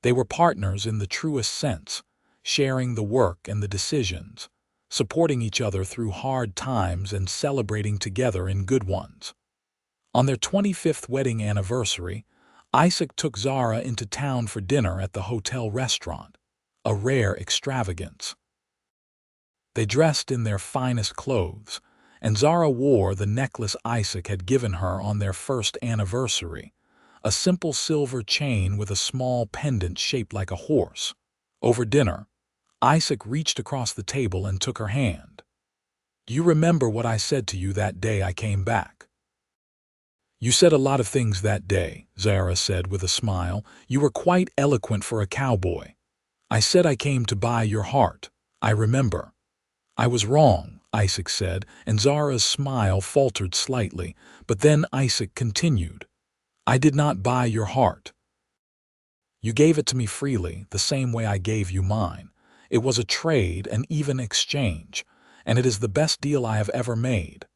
They were partners in the truest sense, sharing the work and the decisions, supporting each other through hard times and celebrating together in good ones. On their 25th wedding anniversary, Isaac took Zara into town for dinner at the hotel restaurant, a rare extravagance. They dressed in their finest clothes, and Zara wore the necklace Isaac had given her on their first anniversary, a simple silver chain with a small pendant shaped like a horse. Over dinner, Isaac reached across the table and took her hand. "Do you remember what I said to you that day I came back?" "You said a lot of things that day," Zara said with a smile. "You were quite eloquent for a cowboy. I said I came to buy your heart. I remember." "I was wrong," Isaac said, and Zara's smile faltered slightly, but then Isaac continued. "I did not buy your heart. You gave it to me freely, the same way I gave you mine. It was a trade, an even exchange, and it is the best deal I have ever made."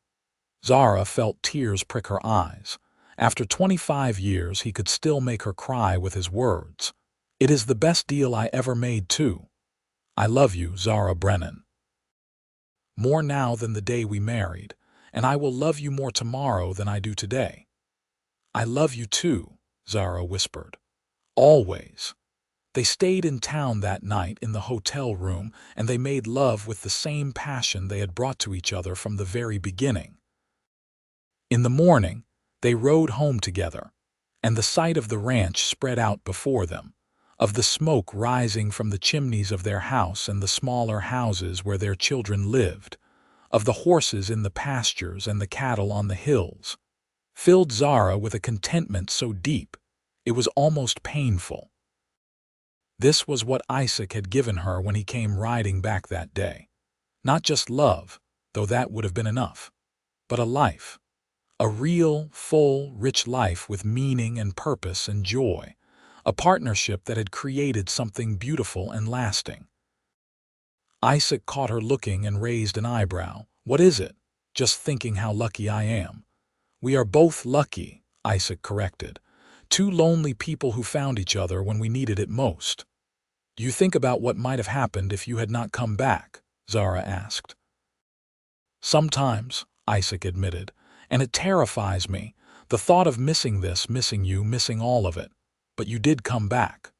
Zara felt tears prick her eyes. After 25 years, he could still make her cry with his words. "It is the best deal I ever made, too. I love you, Zara Brennan. More now than the day we married, and I will love you more tomorrow than I do today." "I love you too," Zara whispered. "Always." They stayed in town that night in the hotel room, and they made love with the same passion they had brought to each other from the very beginning. In the morning, they rode home together, and the sight of the ranch spread out before them, of the smoke rising from the chimneys of their house and the smaller houses where their children lived, of the horses in the pastures and the cattle on the hills, filled Zara with a contentment so deep it was almost painful. This was what Isaac had given her when he came riding back that day. Not just love, though that would have been enough, but a life. A real, full, rich life with meaning and purpose and joy. A partnership that had created something beautiful and lasting. Isaac caught her looking and raised an eyebrow. "What is it?" "Just thinking how lucky I am." "We are both lucky," Isaac corrected. "Two lonely people who found each other when we needed it most." "Do you think about what might have happened if you had not come back?" Zara asked. "Sometimes," Isaac admitted, "and it terrifies me, the thought of missing this, missing you, missing all of it. But you did come back."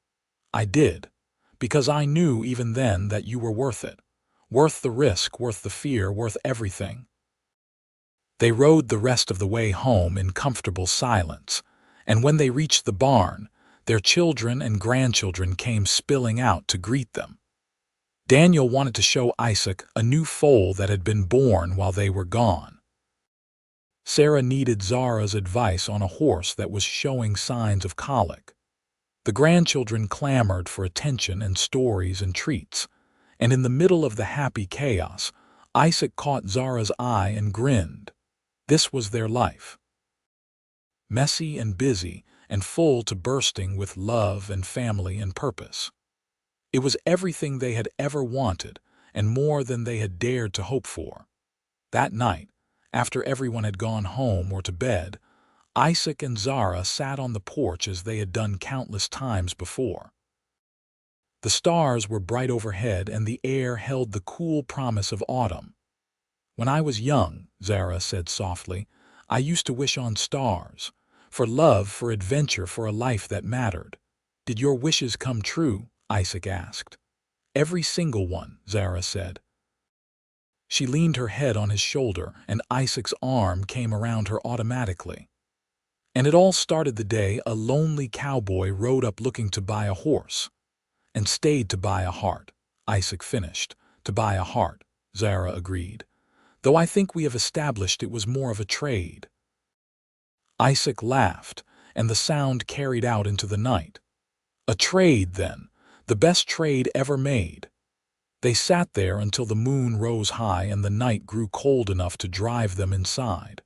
"I did, because I knew even then that you were worth it. Worth the risk, worth the fear, worth everything." They rode the rest of the way home in comfortable silence, and when they reached the barn, their children and grandchildren came spilling out to greet them. Daniel wanted to show Isaac a new foal that had been born while they were gone. Sarah needed Zara's advice on a horse that was showing signs of colic. The grandchildren clamored for attention and stories and treats, and in the middle of the happy chaos, Isaac caught Zara's eye and grinned. This was their life. Messy and busy and full to bursting with love and family and purpose. It was everything they had ever wanted and more than they had dared to hope for. That night, after everyone had gone home or to bed, Isaac and Zara sat on the porch as they had done countless times before. The stars were bright overhead and the air held the cool promise of autumn. "When I was young," Zara said softly, "I used to wish on stars, For love, for adventure, for a life that mattered. Did your wishes come true? Isaac asked. Every single one, Zara said. She leaned her head on his shoulder, and Isaac's arm came around her automatically. And it all started the day a lonely cowboy rode up looking to buy a horse. And stayed to buy a heart, Isaac finished. To buy a heart, Zara agreed. Though I think we have established it was more of a trade. Isaac laughed, and the sound carried out into the night. A trade, then, the best trade ever made. They sat there until the moon rose high and the night grew cold enough to drive them inside.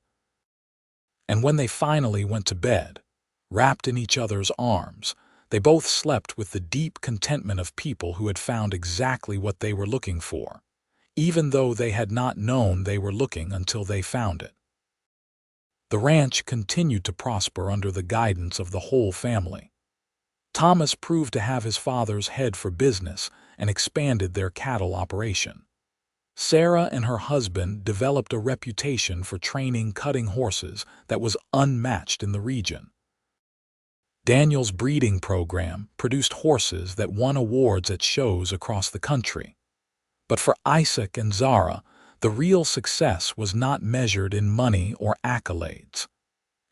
And when they finally went to bed, wrapped in each other's arms, they both slept with the deep contentment of people who had found exactly what they were looking for, even though they had not known they were looking until they found it. The ranch continued to prosper under the guidance of the whole family. Thomas proved to have his father's head for business and expanded their cattle operation. Sarah and her husband developed a reputation for training cutting horses that was unmatched in the region. Daniel's breeding program produced horses that won awards at shows across the country. But for Isaac and Zara, the real success was not measured in money or accolades.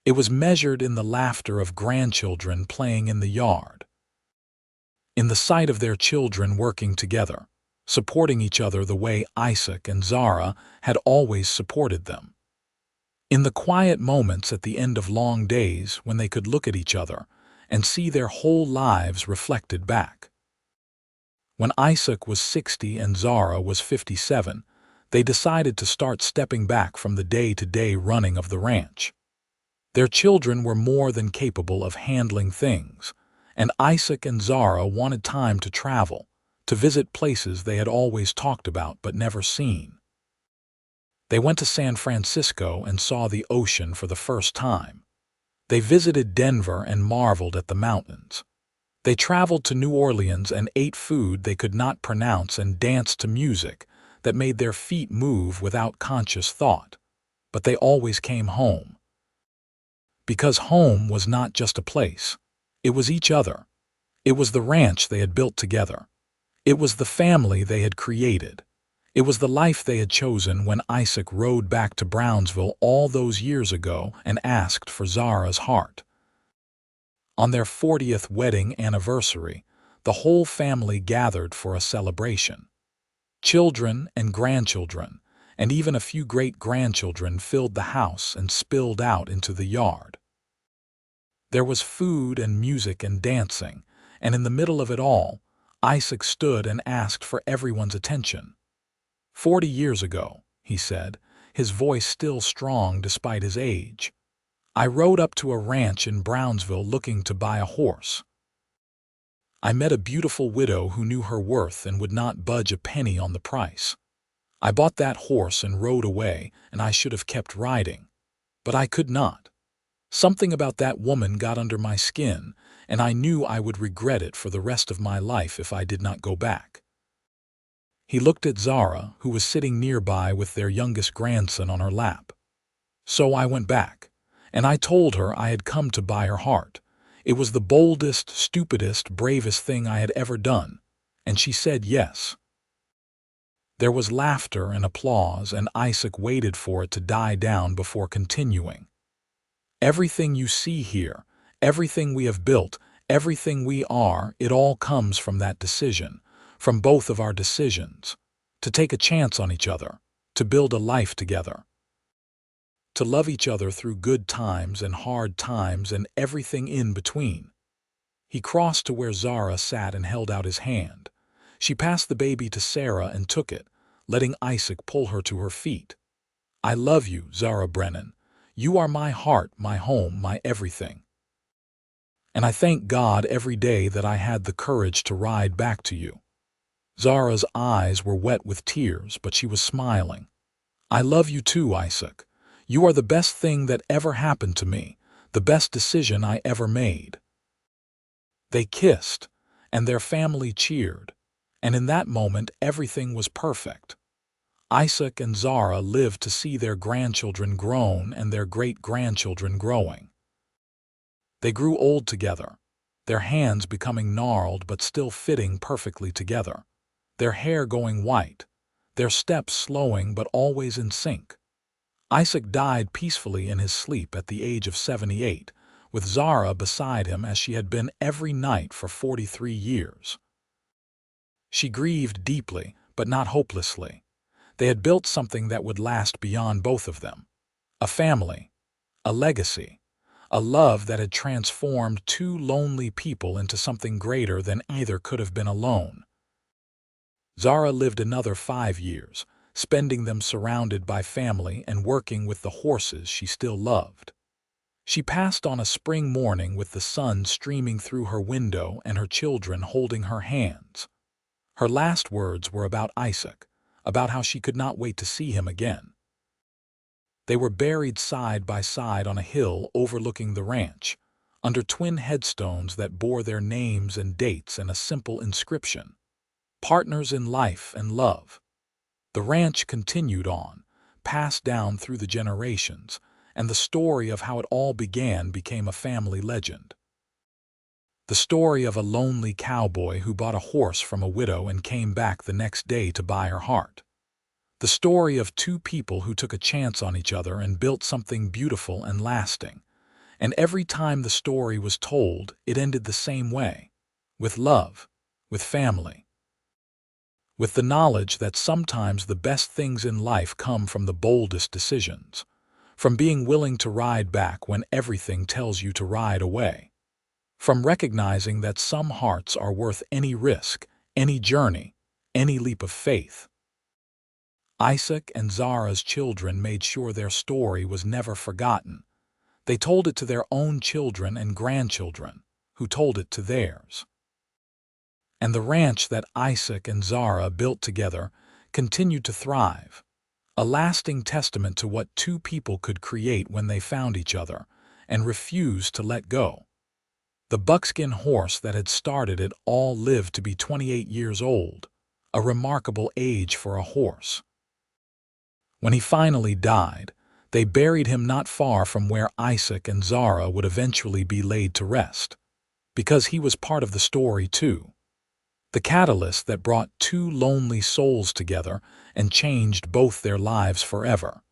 It was measured in the laughter of grandchildren playing in the yard, in the sight of their children working together, supporting each other the way Isaac and Zara had always supported them, in the quiet moments at the end of long days when they could look at each other and see their whole lives reflected back. When Isaac was 60 and Zara was 57, they decided to start stepping back from the day-to-day running of the ranch. Their children were more than capable of handling things, and Isaac and Zara wanted time to travel, to visit places they had always talked about but never seen. They went to San Francisco and saw the ocean for the first time. They visited Denver and marveled at the mountains. They traveled to New Orleans and ate food they could not pronounce and danced to music that made their feet move without conscious thought. But they always came home. Because home was not just a place. It was each other. It was the ranch they had built together. It was the family they had created. It was the life they had chosen when Isaac rode back to Brownsville all those years ago and asked for Zara's heart. On their 40th wedding anniversary, the whole family gathered for a celebration. Children and grandchildren, and even a few great-grandchildren filled the house and spilled out into the yard. There was food and music and dancing, and in the middle of it all, Isaac stood and asked for everyone's attention. 40 years ago, he said, his voice still strong despite his age, I rode up to a ranch in Brownsville looking to buy a horse. I met a beautiful widow who knew her worth and would not budge a penny on the price. I bought that horse and rode away, and I should have kept riding. But I could not. Something about that woman got under my skin, and I knew I would regret it for the rest of my life if I did not go back. He looked at Zara, who was sitting nearby with their youngest grandson on her lap. So I went back, and I told her I had come to buy her heart. It was the boldest, stupidest, bravest thing I had ever done, and she said yes. There was laughter and applause, and Isaac waited for it to die down before continuing. Everything you see here, everything we have built, everything we are, it all comes from that decision, from both of our decisions, to take a chance on each other, to build a life together, to love each other through good times and hard times and everything in between. He crossed to where Zara sat and held out his hand. She passed the baby to Sarah and took it, letting Isaac pull her to her feet. I love you, Zara Brennan. You are my heart, my home, my everything. And I thank God every day that I had the courage to ride back to you. Zara's eyes were wet with tears, but she was smiling. I love you too, Isaac. You are the best thing that ever happened to me, the best decision I ever made. They kissed, and their family cheered, and in that moment everything was perfect. Isaac and Zara lived to see their grandchildren grown and their great-grandchildren growing. They grew old together, their hands becoming gnarled but still fitting perfectly together, their hair going white, their steps slowing but always in sync. Isaac died peacefully in his sleep at the age of 78, with Zara beside him as she had been every night for 43 years. She grieved deeply, but not hopelessly. They had built something that would last beyond both of them. A family, a legacy, a love that had transformed two lonely people into something greater than either could have been alone. Zara lived another 5 years, spending them surrounded by family and working with the horses she still loved. She passed on a spring morning with the sun streaming through her window and her children holding her hands. Her last words were about Isaac, about how she could not wait to see him again. They were buried side by side on a hill overlooking the ranch, under twin headstones that bore their names and dates and a simple inscription: partners in life and love. The ranch continued on, passed down through the generations, and the story of how it all began became a family legend. The story of a lonely cowboy who bought a horse from a widow and came back the next day to buy her heart. The story of two people who took a chance on each other and built something beautiful and lasting. And every time the story was told, it ended the same way, with love, with family, with the knowledge that sometimes the best things in life come from the boldest decisions, from being willing to ride back when everything tells you to ride away, from recognizing that some hearts are worth any risk, any journey, any leap of faith. Isaac and Zara's children made sure their story was never forgotten. They told it to their own children and grandchildren, who told it to theirs. And the ranch that Isaac and Zara built together continued to thrive, a lasting testament to what two people could create when they found each other and refused to let go. The buckskin horse that had started it all lived to be 28 years old, a remarkable age for a horse. When he finally died, they buried him not far from where Isaac and Zara would eventually be laid to rest, because he was part of the story too. The catalyst that brought two lonely souls together and changed both their lives forever.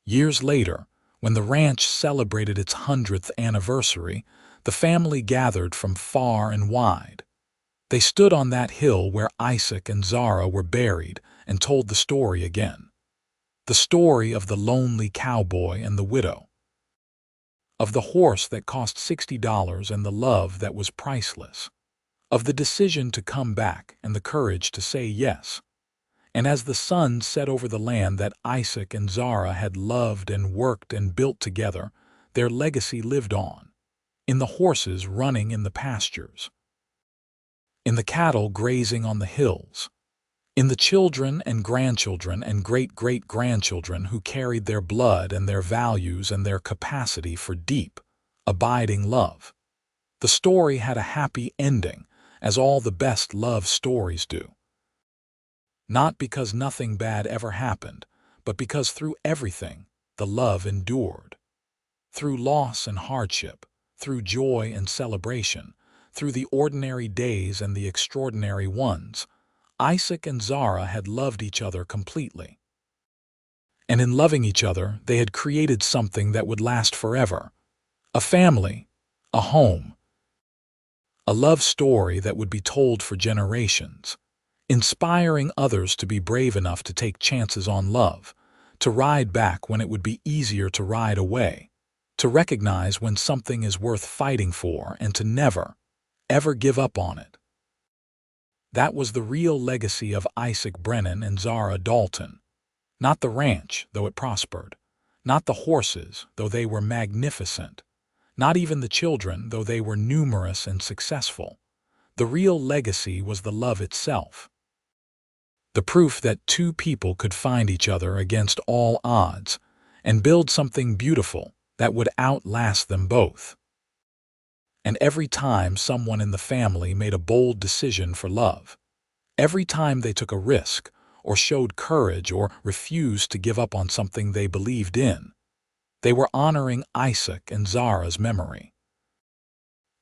Years later, when the ranch celebrated its 100th anniversary, the family gathered from far and wide. They stood on that hill where Isaac and Zara were buried and told the story again. The story of the lonely cowboy and the widow, of the horse that cost $60 and the love that was priceless, of the decision to come back and the courage to say yes. And as the sun set over the land that Isaac and Zara had loved and worked and built together, their legacy lived on, in the horses running in the pastures, in the cattle grazing on the hills, in the children and grandchildren and great-great-grandchildren who carried their blood and their values and their capacity for deep, abiding love. The story had a happy ending, as all the best love stories do. Not because nothing bad ever happened, but because through everything, the love endured. Through loss and hardship, through joy and celebration, through the ordinary days and the extraordinary ones, Isaac and Zara had loved each other completely. And in loving each other, they had created something that would last forever. A family, a home, a love story that would be told for generations, inspiring others to be brave enough to take chances on love, to ride back when it would be easier to ride away, to recognize when something is worth fighting for and to never, ever give up on it. That was the real legacy of Isaac Brennan and Zara Dalton. Not the ranch, though it prospered. Not the horses, though they were magnificent. Not even the children, though they were numerous and successful. The real legacy was the love itself. The proof that two people could find each other against all odds and build something beautiful that would outlast them both. And every time someone in the family made a bold decision for love, every time they took a risk or showed courage or refused to give up on something they believed in, they were honoring Isaac and Zara's memory.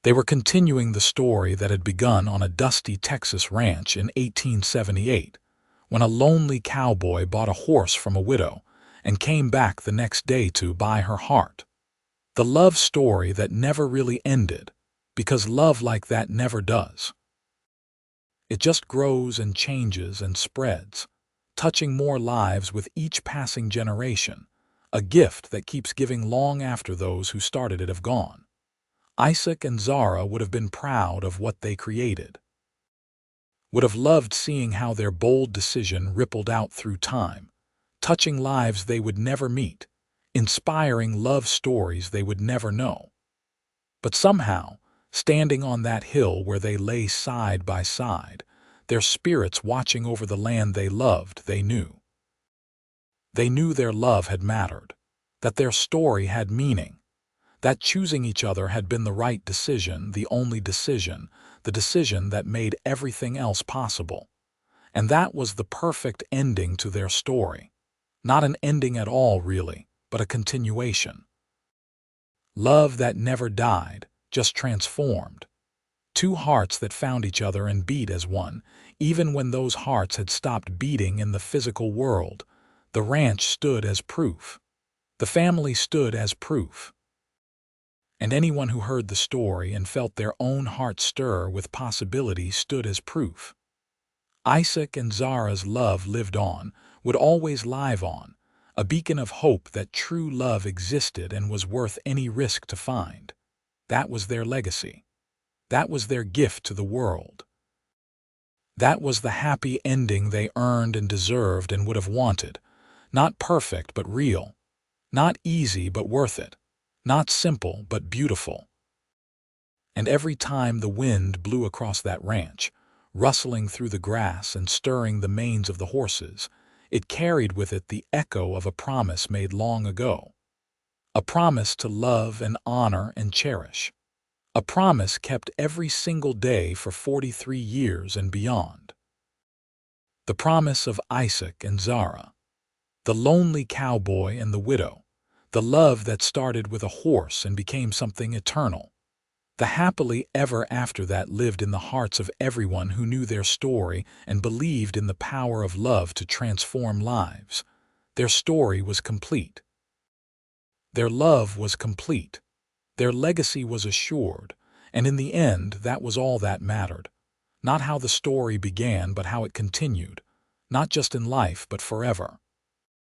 They were continuing the story that had begun on a dusty Texas ranch in 1878, when a lonely cowboy bought a horse from a widow and came back the next day to buy her heart. The love story that never really ended, because love like that never does. It just grows and changes and spreads, touching more lives with each passing generation, a gift that keeps giving long after those who started it have gone. Isaac and Zara would have been proud of what they created, would have loved seeing how their bold decision rippled out through time, touching lives they would never meet, inspiring love stories they would never know. But somehow, standing on that hill where they lay side by side, their spirits watching over the land they loved, they knew. They knew their love had mattered, that their story had meaning, that choosing each other had been the right decision, the only decision, the decision that made everything else possible. And that was the perfect ending to their story. Not an ending at all, really, but a continuation. Love that never died, just transformed. Two hearts that found each other and beat as one, even when those hearts had stopped beating in the physical world. The ranch stood as proof. The family stood as proof. And anyone who heard the story and felt their own heart stir with possibility stood as proof. Isaac and Zara's love lived on, would always live on, a beacon of hope that true love existed and was worth any risk to find. That was their legacy. That was their gift to the world. That was the happy ending they earned and deserved and would have wanted. Not perfect but real. Not easy but worth it. Not simple but beautiful. And every time the wind blew across that ranch, rustling through the grass and stirring the manes of the horses, it carried with it the echo of a promise made long ago. A promise to love and honor and cherish. A promise kept every single day for 43 years and beyond. The promise of Isaac and Zara. The lonely cowboy and the widow. The love that started with a horse and became something eternal. The happily ever after that lived in the hearts of everyone who knew their story and believed in the power of love to transform lives. Their story was complete. Their love was complete. Their legacy was assured, and in the end that was all that mattered. Not how the story began, but how it continued, not just in life but forever.